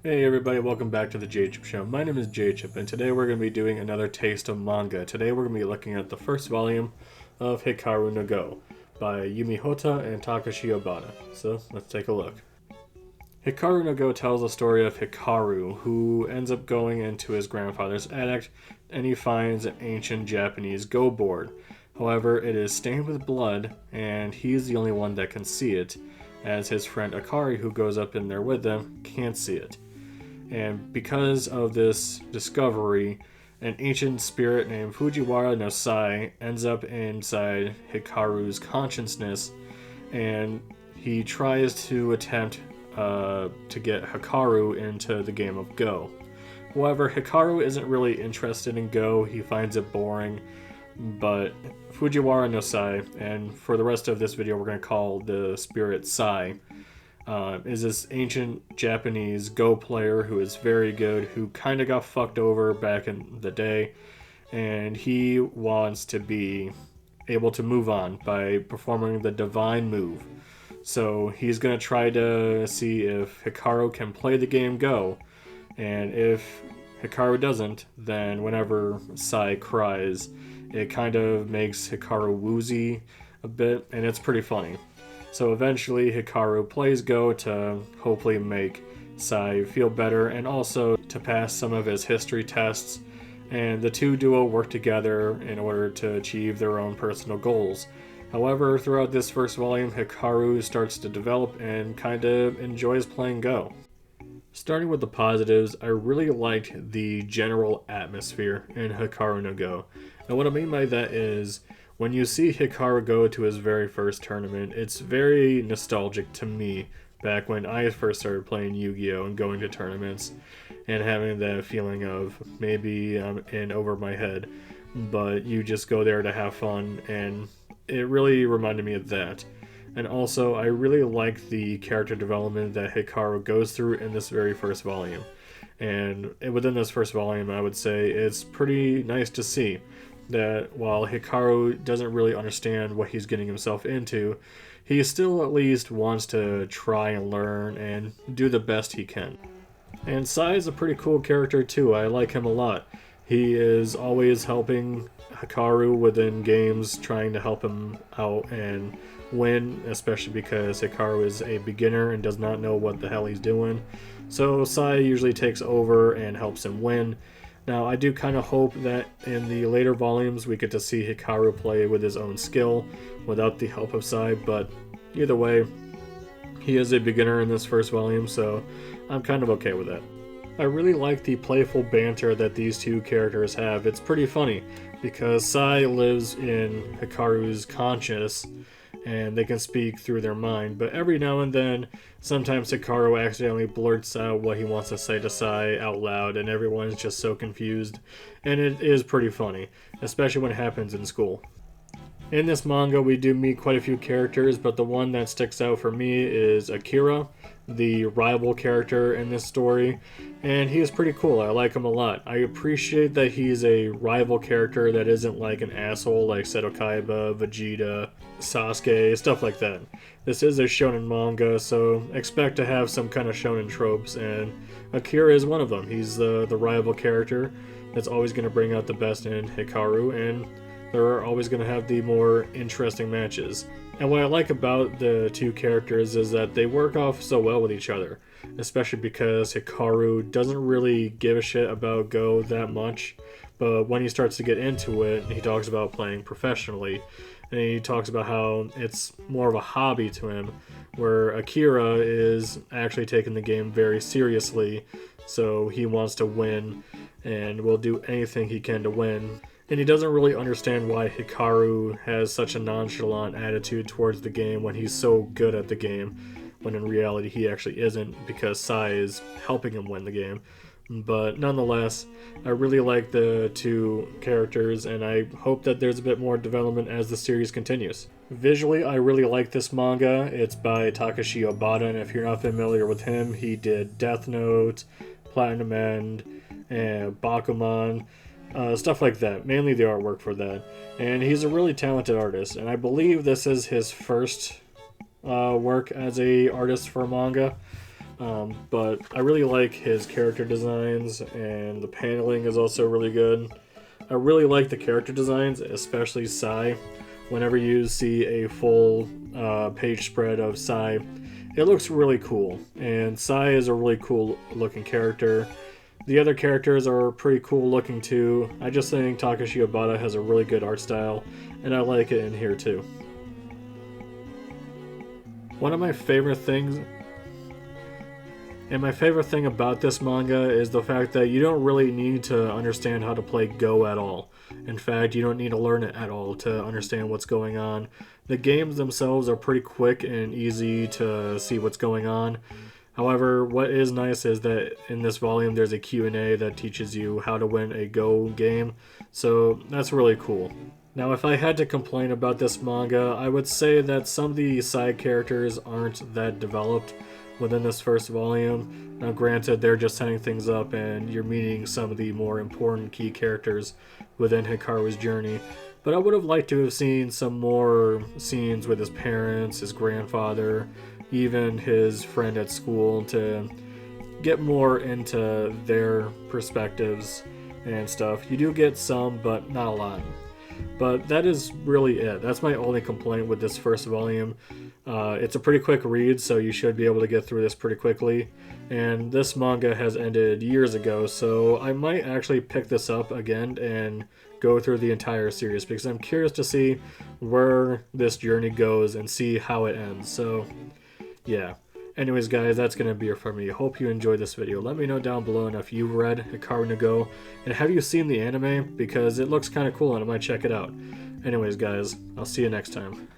Hey everybody, welcome back to the J-Chip Show. My name is J-Chip, and today we're going to be doing another taste of manga. Today we're going to be looking at the first volume of Hikaru no Go by Yumi Hota and Takashi Obata. So let's take a look. Hikaru no Go tells the story of Hikaru, who ends up going into his grandfather's attic and he finds an ancient Japanese Go board. However, it is stained with blood and he's the only one that can see it, as his friend Akari, who goes up in there with them, can't see it. And because of this discovery, an ancient spirit named Fujiwara no Sai ends up inside Hikaru's consciousness, and he tries to attempt to get Hikaru into the game of Go. However, Hikaru isn't really interested in Go, he finds it boring, but Fujiwara no Sai, and for the rest of this video we're going to call the spirit Sai, is this ancient Japanese Go player who is very good, who kind of got fucked over back in the day, and he wants to be able to move on by performing the divine move. So he's going to try to see if Hikaru can play the game Go, and if Hikaru doesn't, then whenever Sai cries, it kind of makes Hikaru woozy a bit, and it's pretty funny. So eventually Hikaru plays Go to hopefully make Sai feel better and also to pass some of his history tests, and the two duo work together in order to achieve their own personal goals. However, throughout this first volume, Hikaru starts to develop and kind of enjoys playing Go. Starting with the positives, I really liked the general atmosphere in Hikaru no Go. And what I mean by that is, when you see Hikaru go to his very first tournament, it's very nostalgic to me back when I first started playing Yu-Gi-Oh! And going to tournaments and having that feeling of maybe I'm in over my head, but you just go there to have fun, and it really reminded me of that. And also, I really like the character development that Hikaru goes through in this very first volume. And within this first volume, I would say it's pretty nice to see that while Hikaru doesn't really understand what he's getting himself into, he still at least wants to try and learn and do the best he can. And Sai is a pretty cool character too. I like him a lot. He is always helping Hikaru within games, trying to help him out and win, especially because Hikaru is a beginner and does not know what the hell he's doing. So Sai usually takes over and helps him win. Now, I do kind of hope that in the later volumes we get to see Hikaru play with his own skill without the help of Sai, but either way, he is a beginner in this first volume, so I'm kind of okay with that. I really like the playful banter that these two characters have. It's pretty funny, because Sai lives in Hikaru's conscious, and they can speak through their mind, but every now and then, sometimes Hikaru accidentally blurts out what he wants to say to Sai out loud, and everyone's just so confused, and it is pretty funny, especially when it happens in school. In this manga, we do meet quite a few characters, but the one that sticks out for me is Akira, the rival character in this story, and he is pretty cool. I like him a lot. I appreciate that he's a rival character that isn't like an asshole like Seto Kaiba, Vegeta, Sasuke, stuff like that. This is a shonen manga, so expect to have some kind of shonen tropes, and Akira is one of them. He's the rival character that's always going to bring out the best in Hikaru, and they're always going to have the more interesting matches. And what I like about the two characters is that they work off so well with each other, especially because Hikaru doesn't really give a shit about Go that much, but when he starts to get into it, he talks about playing professionally, and he talks about how it's more of a hobby to him, where Akira is actually taking the game very seriously, so he wants to win and will do anything he can to win. And he doesn't really understand why Hikaru has such a nonchalant attitude towards the game when he's so good at the game, when in reality he actually isn't, because Sai is helping him win the game. But nonetheless, I really like the two characters, and I hope that there's a bit more development as the series continues. Visually, I really like this manga. It's by Takashi Obata, and if you're not familiar with him, he did Death Note, Platinum End, and Bakuman, stuff like that, mainly the artwork for that. And he's a really talented artist, and I believe this is his first work as a artist for manga. But I really like his character designs, and the paneling is also really good. I really like the character designs, especially Sai. Whenever you see a full page spread of Sai, it looks really cool. And Sai is a really cool looking character. The other characters are pretty cool looking too. I just think Takashi Obata has a really good art style, and I like it in here too. One of my favorite things, and my favorite thing about this manga is the fact that you don't really need to understand how to play Go at all. In fact, you don't need to learn it at all to understand what's going on. The games themselves are pretty quick and easy to see what's going on. However, what is nice is that in this volume there's a Q&A that teaches you how to win a Go game, so that's really cool. Now, if I had to complain about this manga, I would say that some of the side characters aren't that developed within this first volume. Now granted, they're just setting things up and you're meeting some of the more important key characters within Hikaru's journey, but I would have liked to have seen some more scenes with his parents, his grandfather, even his friend at school, to get more into their perspectives and stuff. You do get some, but not a lot. But that is really it. That's my only complaint with this first volume. It's a pretty quick read, so you should be able to get through this pretty quickly. And this manga has ended years ago, so I might actually pick this up again and go through the entire series, because I'm curious to see where this journey goes and see how it ends. So, yeah. Anyways, guys, that's going to be it for me. Hope you enjoyed this video. Let me know down below if you've read Hikaru no Go, and have you seen the anime, because it looks kind of cool and I might check it out. Anyways, guys, I'll see you next time.